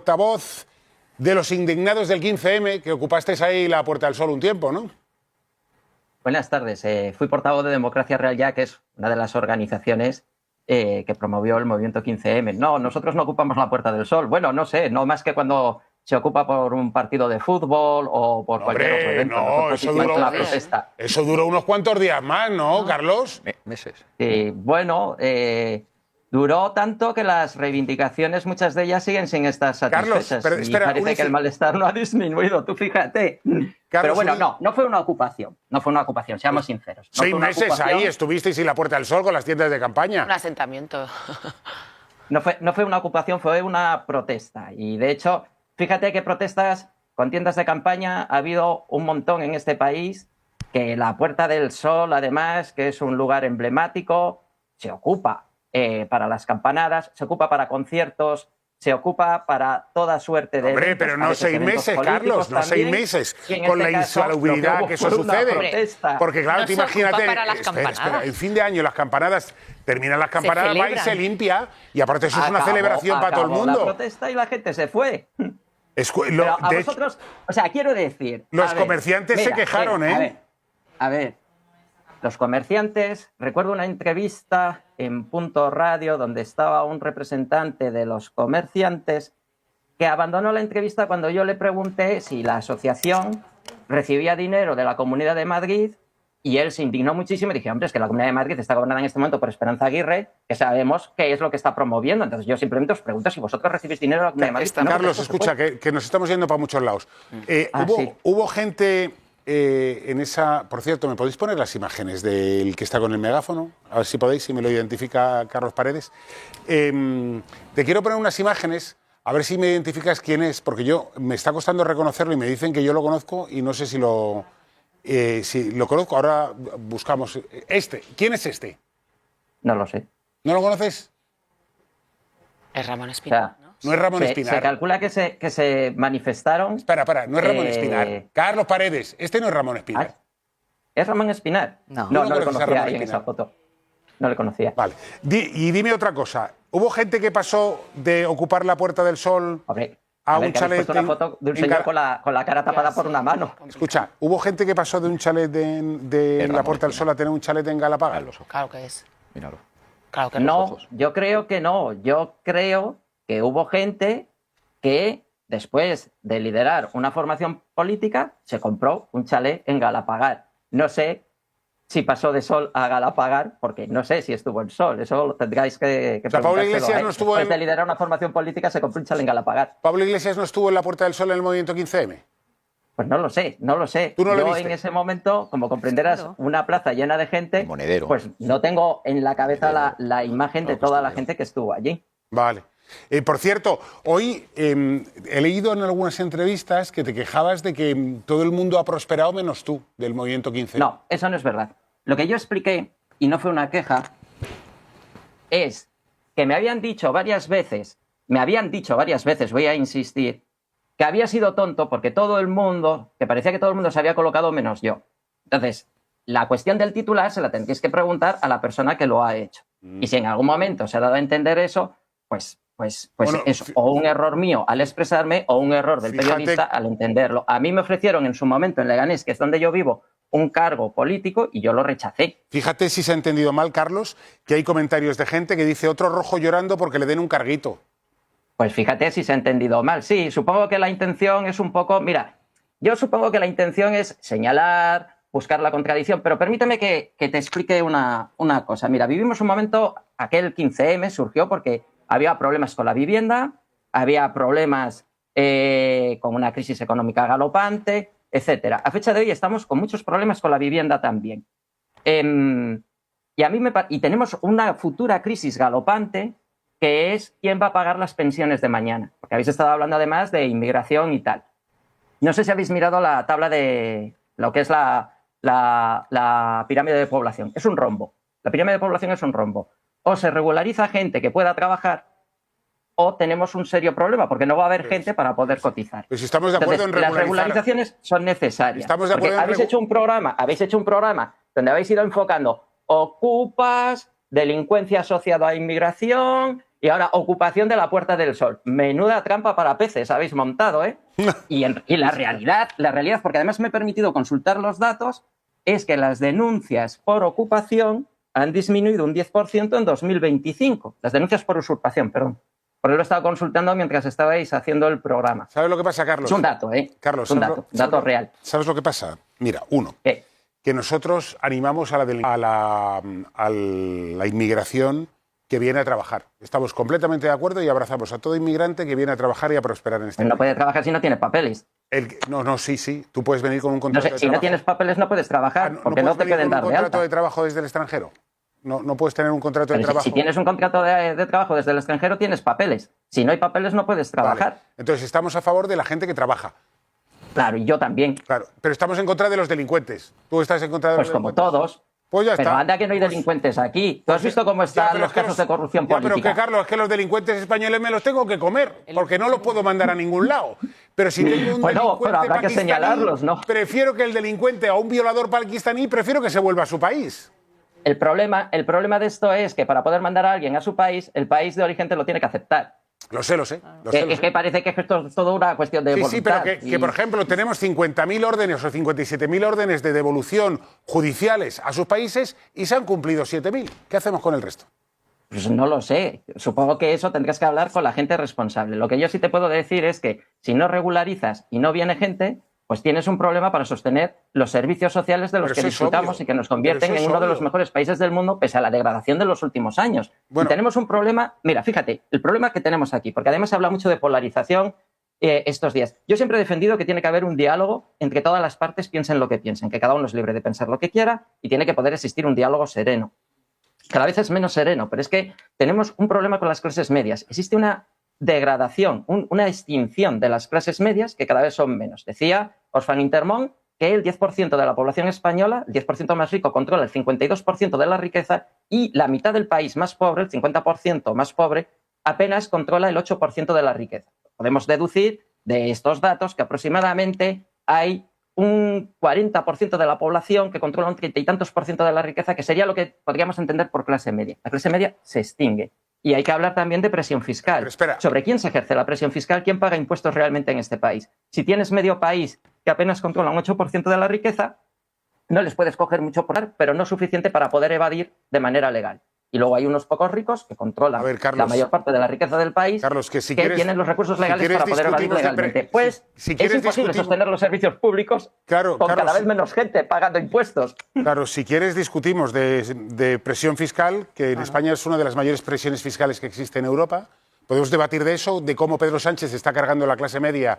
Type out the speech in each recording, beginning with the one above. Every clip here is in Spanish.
Portavoz de los indignados del 15M, que ocupasteis ahí la Puerta del Sol un tiempo, ¿no? Buenas tardes. Fui portavoz de Democracia Real Ya, que es una de las organizaciones que promovió el movimiento 15M. No, nosotros no ocupamos la Puerta del Sol. Bueno, no sé, no más que cuando se ocupa por un partido de fútbol o por cualquier otro evento. No, eso duró unos cuantos días más, ¿no, Carlos? Meses. Bueno, duró tanto que las reivindicaciones, muchas de ellas siguen sin estar satisfechas. Carlos, pero espera, parece que el malestar no ha disminuido, tú fíjate. Carlos, pero bueno, no fue una ocupación, seamos sinceros. 6 meses ahí estuvisteis en la Puerta del Sol con las tiendas de campaña. Un asentamiento. No fue una ocupación, fue una protesta. Y de hecho, fíjate qué protestas con tiendas de campaña ha habido un montón en este país, que la Puerta del Sol, además, que es un lugar emblemático, se ocupa para las campanadas, se ocupa para conciertos, se ocupa para toda suerte de... Hombre, pero no 6 meses, Carlos, no 6 meses, con la insalubridad que eso sucede. Porque claro, tú imagínate, espera, el fin de año las campanadas, terminan las campanadas, va y se limpia, y aparte eso es una celebración para todo el mundo. La protesta y la gente se fue. Pero a vosotros, o sea, quiero decir... Los comerciantes se quejaron, A ver, los comerciantes, recuerdo una entrevista en Punto Radio donde estaba un representante de los comerciantes que abandonó la entrevista cuando yo le pregunté si la asociación recibía dinero de la Comunidad de Madrid, y él se indignó muchísimo y dije, hombre, es que la Comunidad de Madrid está gobernada en este momento por Esperanza Aguirre, que sabemos qué es lo que está promoviendo. Entonces yo simplemente os pregunto si vosotros recibís dinero de la Comunidad de Madrid. Carlos, escucha, que nos estamos yendo para muchos lados. Hubo gente... en esa, por cierto, ¿me podéis poner las imágenes del que está con el megáfono? A ver si podéis, si me lo identifica Carlos Paredes. Te quiero poner unas imágenes, a ver si me identificas quién es, porque me está costando reconocerlo y me dicen que yo lo conozco y no sé si lo conozco. Ahora buscamos. ¿Quién es este? No lo sé. ¿No lo conoces? Es Ramón Espinar, ¿no? No es Ramón Espinar. Se calcula que se manifestaron... Espera, no es Ramón Espinar. Carlos Paredes, este no es Ramón Espinar. ¿Es Ramón Espinar? No. No le conocía ahí en esa foto. No le conocía. Vale. Y dime otra cosa. ¿Hubo gente que pasó de ocupar la Puerta del Sol a un chalet? Una foto de un señor con la cara tapada por una mano. Escucha, ¿hubo gente que pasó de un chalet de la Puerta del Sol a tener un chalet en Galapagar? Claro que es. Míralo. Claro que no, yo creo que no. Yo creo que hubo gente que, después de liderar una formación política, se compró un chalet en Galapagar. No sé si pasó de Sol a Galapagar, porque no sé si estuvo en Sol. Eso lo tendráis que o sea, Pablo Iglesias no estuvo después de liderar una formación política, se compró un chalet en Galapagar. ¿Pablo Iglesias no estuvo en la Puerta del Sol en el movimiento 15M? Pues no lo sé. ¿Tú no lo Yo viste? en ese momento, como comprenderás, una plaza llena de gente, Monedero. pues no tengo en la cabeza la imagen de toda la gente que estuvo allí. Vale. Por cierto, hoy he leído en algunas entrevistas que te quejabas de que todo el mundo ha prosperado menos tú, del movimiento 15. No, eso no es verdad. Lo que yo expliqué, y no fue una queja, es que me habían dicho varias veces, voy a insistir, que había sido tonto porque que parecía que todo el mundo se había colocado menos yo. Entonces, la cuestión del titular se la tendréis que preguntar a la persona que lo ha hecho. Y si en algún momento se ha dado a entender eso, pues bueno, es o un error mío al expresarme o un error del periodista al entenderlo. A mí me ofrecieron en su momento en Leganés, que es donde yo vivo, un cargo político y yo lo rechacé. Fíjate si se ha entendido mal, Carlos, que hay comentarios de gente que dice otro rojo llorando porque le den un carguito. Pues fíjate si se ha entendido mal. Sí, supongo que la intención es un poco... Mira, yo supongo que la intención es señalar, buscar la contradicción, pero permíteme que te explique una cosa. Mira, vivimos un momento, aquel 15M surgió porque había problemas con la vivienda, había problemas con una crisis económica galopante, etcétera. A fecha de hoy estamos con muchos problemas con la vivienda también. Y tenemos una futura crisis galopante que es quién va a pagar las pensiones de mañana. Porque habéis estado hablando además de inmigración y tal. No sé si habéis mirado la tabla de lo que es la pirámide de población. Es un rombo. La pirámide de población es un rombo. O se regulariza gente que pueda trabajar o tenemos un serio problema porque no va a haber gente para poder cotizar. Pues estamos de acuerdo en regularizar. Las regularizaciones son necesarias. Estamos de acuerdo habéis hecho un programa donde habéis ido enfocando ocupas, delincuencia asociada a inmigración Y ahora, ocupación de la Puerta del Sol. Menuda trampa para peces habéis montado, ¿eh? Y la realidad, porque además me he permitido consultar los datos, es que las denuncias por ocupación han disminuido un 10% en 2025. Las denuncias por usurpación, perdón. Porque lo he estado consultando mientras estabais haciendo el programa. ¿Sabes lo que pasa, Carlos? Es un dato, ¿eh? Carlos, es un dato real. ¿Sabes lo que pasa? Mira, ¿Qué? Que nosotros animamos a la inmigración que viene a trabajar. Estamos completamente de acuerdo y abrazamos a todo inmigrante que viene a trabajar y a prosperar en este país. No puede trabajar si no tiene papeles. Sí. Tú puedes venir con un contrato de trabajo. Si no tienes papeles no puedes trabajar, porque no te pueden dar de alta. ¿Un contrato de trabajo desde el extranjero? No puedes tener un contrato de trabajo. Si tienes un contrato de trabajo desde el extranjero, tienes papeles. Si no hay papeles, no puedes trabajar. Vale. Entonces, estamos a favor de la gente que trabaja. Claro, y yo también. Claro, pero estamos en contra de los delincuentes. ¿Tú estás en contra de los delincuentes? Pues como todos. Pues ya pero está. anda que no hay delincuentes aquí. ¿Tú has visto cómo están los casos de corrupción política? Pero que, Carlos, es que los delincuentes españoles me los tengo que comer, porque no los puedo mandar a ningún lado. Pero si tengo un delincuente pero habrá que señalarlos, ¿no? Prefiero que el delincuente o un violador pakistaní, prefiero que se vuelva a su país. El problema de esto es que para poder mandar a alguien a su país, el país de origen te lo tiene que aceptar. Lo sé. Es que parece que esto es todo una cuestión de voluntad. Sí, pero que, por ejemplo, tenemos 50.000 órdenes o 57.000 órdenes de devolución judiciales a sus países y se han cumplido 7.000. ¿Qué hacemos con el resto? Pues no lo sé. Supongo que eso tendrás que hablar con la gente responsable. Lo que yo sí te puedo decir es que si no regularizas y no viene gente, pues tienes un problema para sostener los servicios sociales de los que disfrutamos y que nos convierten en uno de los mejores países del mundo, pese a la degradación de los últimos años. Bueno. Y tenemos un problema, mira, fíjate, el problema que tenemos aquí, porque además se habla mucho de polarización estos días. Yo siempre he defendido que tiene que haber un diálogo entre todas las partes, piensen lo que piensen, que cada uno es libre de pensar lo que quiera y tiene que poder existir un diálogo sereno. Cada vez es menos sereno, pero es que tenemos un problema con las clases medias. Existe una degradación, una extinción de las clases medias que cada vez son menos. Decía Oxfam Intermón que el 10% de la población española, el 10% más rico, controla el 52% de la riqueza y la mitad del país más pobre, el 50% más pobre, apenas controla el 8% de la riqueza. Podemos deducir de estos datos que aproximadamente hay un 40% de la población que controla un 30 y tantos % de la riqueza, que sería lo que podríamos entender por clase media. La clase media se extingue. Y hay que hablar también de presión fiscal. ¿Sobre quién se ejerce la presión fiscal? ¿Quién paga impuestos realmente en este país? Si tienes medio país que apenas controla un 8% de la riqueza, no les puedes coger mucho por dar, pero no suficiente para poder evadir de manera legal. Y luego hay unos pocos ricos que controlan la mayor parte de la riqueza del país, Carlos, que tienen los recursos legales para poder evadir legalmente. Pues es imposible sostener los servicios públicos con cada vez menos gente pagando impuestos. Claro, si quieres discutimos de presión fiscal, que en España es una de las mayores presiones fiscales que existe en Europa. Podemos debatir de eso, de cómo Pedro Sánchez está cargando la clase media,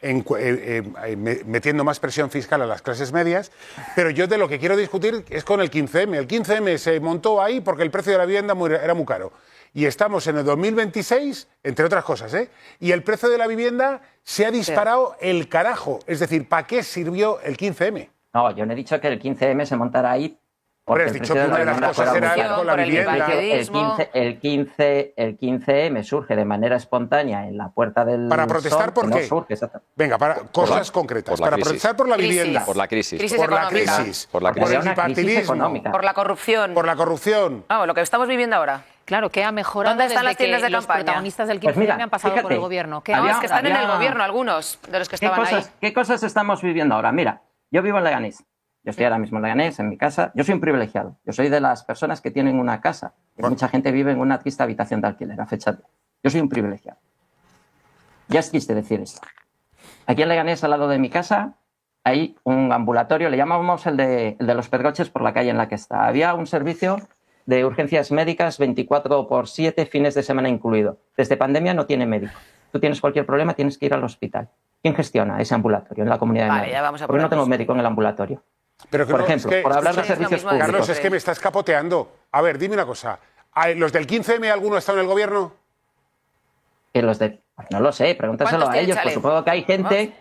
metiendo más presión fiscal a las clases medias, pero yo de lo que quiero discutir es con el 15M. El 15M se montó ahí porque el precio de la vivienda era muy caro. Y estamos en el 2026, entre otras cosas, y el precio de la vivienda se ha disparado el carajo. Es decir, ¿para qué sirvió el 15M? No, yo no he dicho que el 15M se montara ahí. Hombre, has dicho que una de las cosas era con la vivienda. El 15M surge de manera espontánea en la Puerta del Sol. ¿Para protestar por qué? No surge, venga, para cosas concretas. Para protestar por la vivienda. Por la crisis. Por la crisis. Por el bipartidismo. Por la corrupción. Por la corrupción. Vamos, lo que estamos viviendo ahora. Claro, ¿qué ha mejorado ¿Dónde están desde las tiendas que de los campaña? protagonistas del 15M Pues mira, han pasado por el gobierno? No, es que están en el gobierno algunos de los que estaban ahí. ¿Qué cosas estamos viviendo ahora? Mira, yo vivo en Leganés. Yo estoy ahora mismo en Leganés, en mi casa. Yo soy un privilegiado. Yo soy de las personas que tienen una casa. Mucha gente vive en una triste habitación de alquiler a fecha de hoy. Yo soy un privilegiado. Ya es triste decir esto. Aquí en Leganés, al lado de mi casa, hay un ambulatorio, le llamamos el de los Pedroches por la calle en la que está. Había un servicio de urgencias médicas 24/7, fines de semana incluido. Desde pandemia no tiene médico. Tú tienes cualquier problema, tienes que ir al hospital. ¿Quién gestiona ese ambulatorio en la comunidad de Madrid? ¿Por qué no tengo médico en el ambulatorio? Pero por ejemplo, por hablar de servicios públicos. Carlos, es que me estás capoteando. A ver, dime una cosa. ¿Los del 15M alguno está en el gobierno? No lo sé, pregúntaselo a ellos. Pues supongo que hay gente,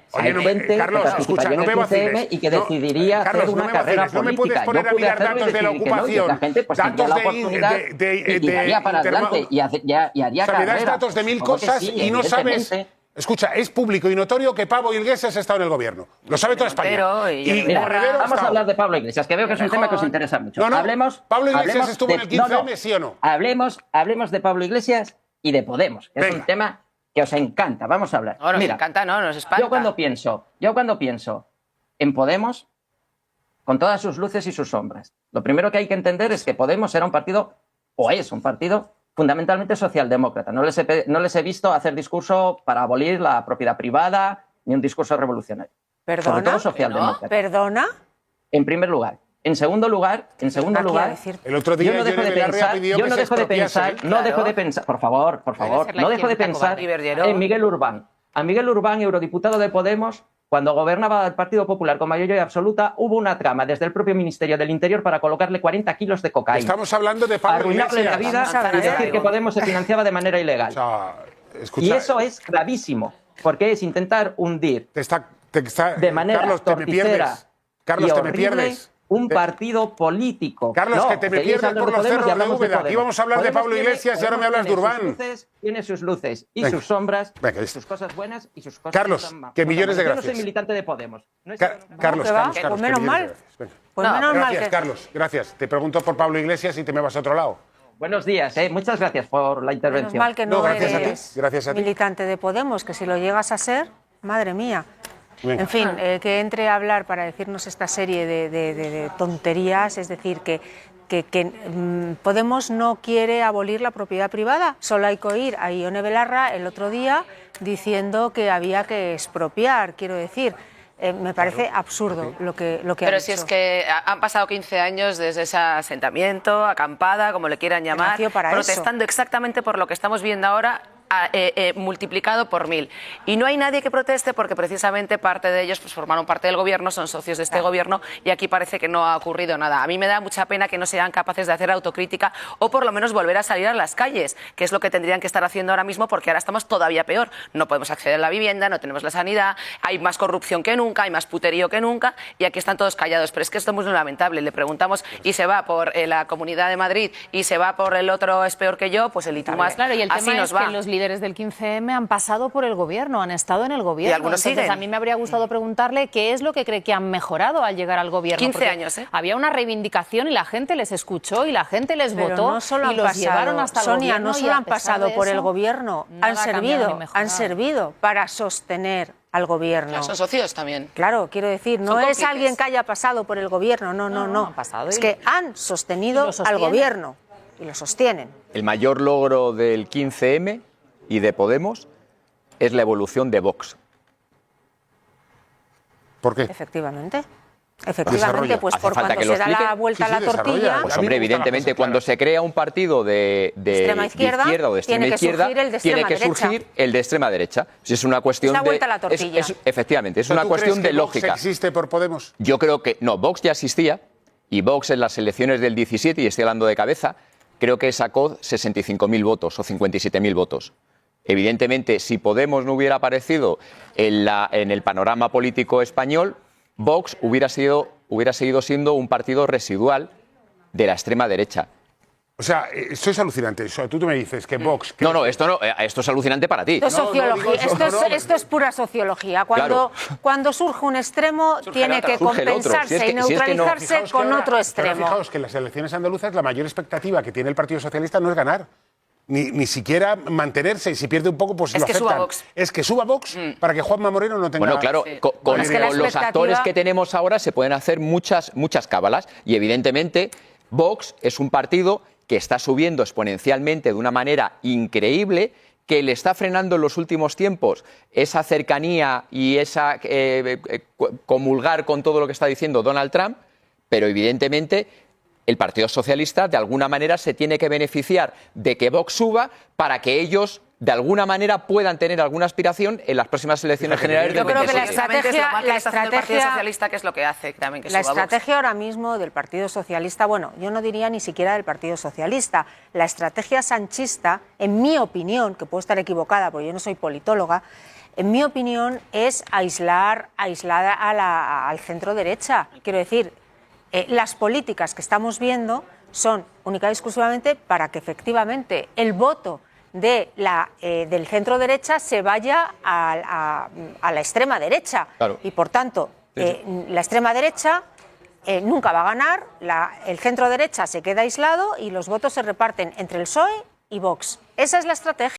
Carlos, escucha, no me vaciles. Y que decidiría hacer una carrera política. No me puedes poner a mirar datos de la ocupación, datos de haría para adelante y haría carrera. Me das datos de 1000 cosas y no sabes. Escucha, es público y notorio que Pablo Iglesias ha estado en el gobierno. Lo sabe toda España. Vamos a hablar de Pablo Iglesias, que veo que es un tema que os interesa mucho. ¿Pablo Iglesias estuvo en el 15M, sí o no? Hablemos de Pablo Iglesias y de Podemos, que es un tema que os encanta. Vamos a hablar. No, nos Mira, encanta, no, nos espanta. Yo cuando pienso en Podemos, con todas sus luces y sus sombras, lo primero que hay que entender es que Podemos era un partido, o es un partido, fundamentalmente socialdemócrata. No les he visto hacer discurso para abolir la propiedad privada, ni un discurso revolucionario. ¿Perdona? Sobre todo socialdemócrata. ¿Perdona? En primer lugar. En segundo lugar, el otro día yo no dejo de pensar, por favor, no dejo de pensar en Miguel Urbán. A Miguel Urbán, eurodiputado de Podemos, cuando gobernaba el Partido Popular con mayoría absoluta, hubo una trama desde el propio Ministerio del Interior para colocarle 40 kilos de cocaína. Estamos hablando de Pablo Arruinarle la Iglesias. vida y decir que Podemos se financiaba de manera ilegal. O sea, escucha, Y eso es gravísimo, porque es intentar hundir de manera Carlos, te me pierdes. Carlos, te me pierdes. un partido político. Carlos, que te me pierdes por los cerros de Úbeda. Aquí vamos a hablar de Pablo Iglesias y ahora me hablas de Urbán. Tiene sus luces y sus sombras, sus cosas buenas y sus cosas Carlos, que millones de gracias. Yo no soy militante de Podemos. Carlos, pues menos mal. Pues menos mal. Gracias, Carlos, gracias. Te pregunto por Pablo Iglesias y te me vas a otro lado. Buenos días, muchas gracias por la intervención. Menos mal que no gracias eres gracias a ti. militante de Podemos, que si lo llegas a ser, madre mía. Venga. En fin, que entre a hablar para decirnos esta serie de tonterías, es decir, que Podemos no quiere abolir la propiedad privada. Solo hay que oír a Ione Belarra el otro día diciendo que había que expropiar, quiero decir. Me parece absurdo lo que ha Pero dicho. si es que han pasado 15 años desde ese asentamiento, acampada, como le quieran llamar, nació para protestando exactamente por lo que estamos viendo ahora, multiplicado por 1000. Y no hay nadie que proteste porque precisamente parte de ellos pues, formaron parte del gobierno, son socios de este gobierno y aquí parece que no ha ocurrido nada. A mí me da mucha pena que no sean capaces de hacer autocrítica o por lo menos volver a salir a las calles, que es lo que tendrían que estar haciendo ahora mismo porque ahora estamos todavía peor. No podemos acceder a la vivienda, no tenemos la sanidad, hay más corrupción que nunca, hay más puterío que nunca y aquí están todos callados. Pero es que esto es muy lamentable. Le preguntamos y se va por la Comunidad de Madrid y se va por el otro es peor que yo, pues el Itumás. Claro, y el así tema nos es va. que los líderes del 15M han pasado por el gobierno, han estado en el gobierno. Y algunos Entonces, siguen. a mí me habría gustado preguntarle qué es lo que cree que han mejorado al llegar al gobierno. 15 porque años, ¿eh? Había una reivindicación y la gente les escuchó y la gente les Pero votó no solo y han los pasado, llevaron hasta el Sonia, gobierno. no solo y a han pesar pasado de por el eso, gobierno, nada han ha cambiado ni servido mejorado. para sostener al gobierno. Son socios también. Claro, quiero decir, no Son es cómplices. alguien que haya pasado por el gobierno, no. han pasado Es y- que han sostenido y lo al sostienen. gobierno y lo sostienen. El mayor logro del 15M y de Podemos es la evolución de Vox. ¿Por qué? Efectivamente. Desarrolla. Efectivamente, pues Hace por falta cuando que lo se da la explique. vuelta Sí, a la sí, desarrolla. tortilla, Pues A mí hombre, me gustan las evidentemente cosas cuando claras. se crea un partido de Extrema izquierda, o de extrema tiene que izquierda, surgir el de tiene extrema que derecha. surgir el de extrema derecha. Si es una cuestión la de vuelta a la tortilla. efectivamente, es ¿Pero una tú cuestión crees de que Vox lógica. existe por Podemos? Yo creo que no, Vox ya existía y Vox en las elecciones del 17, y estoy hablando de cabeza, creo que sacó 65.000 votos o 57.000 votos. Evidentemente, si Podemos no hubiera aparecido en el panorama político español, Vox hubiera seguido siendo un partido residual de la extrema derecha. O sea, esto es alucinante. O sea, tú me dices que Vox... que- No, esto es alucinante para ti. Esto es No, no sociología, digo eso, esto es pura sociología. Cuando surge un extremo, tiene que Surge el otro. compensarse Si es que- y si es que no, neutralizarse Fijaos que con ahora- otro pero extremo. Fijaos que en las elecciones andaluzas la mayor expectativa que tiene el Partido Socialista no es ganar. Ni siquiera mantenerse, y si pierde un poco, pues Es lo que aceptan. suba Vox. Es que suba Vox para que Juanma Moreno no tenga... Bueno, claro, con Bueno, es que la los expectativa- actores que tenemos ahora se pueden hacer muchas cábalas y evidentemente Vox es un partido que está subiendo exponencialmente de una manera increíble, que le está frenando en los últimos tiempos esa cercanía y esa comulgar con todo lo que está diciendo Donald Trump, pero evidentemente el Partido Socialista de alguna manera se tiene que beneficiar de que Vox suba para que ellos de alguna manera puedan tener alguna aspiración en las próximas elecciones generales del Yo creo que la 27. Precisamente es lo estrategia- mal que le está haciendo el Partido estrategia- Socialista, que es lo que hace también que La suba Vox. estrategia ahora mismo del Partido Socialista, bueno, yo no diría ni siquiera del Partido Socialista, la estrategia sanchista, en mi opinión, que puedo estar equivocada porque yo no soy politóloga, en mi opinión es aislar al centro derecha. Quiero decir, las políticas que estamos viendo son única y exclusivamente para que efectivamente el voto del centro derecha se vaya a la extrema derecha. Claro. Y por tanto, la extrema derecha nunca va a ganar, el centro derecha se queda aislado y los votos se reparten entre el PSOE y Vox. Esa es la estrategia.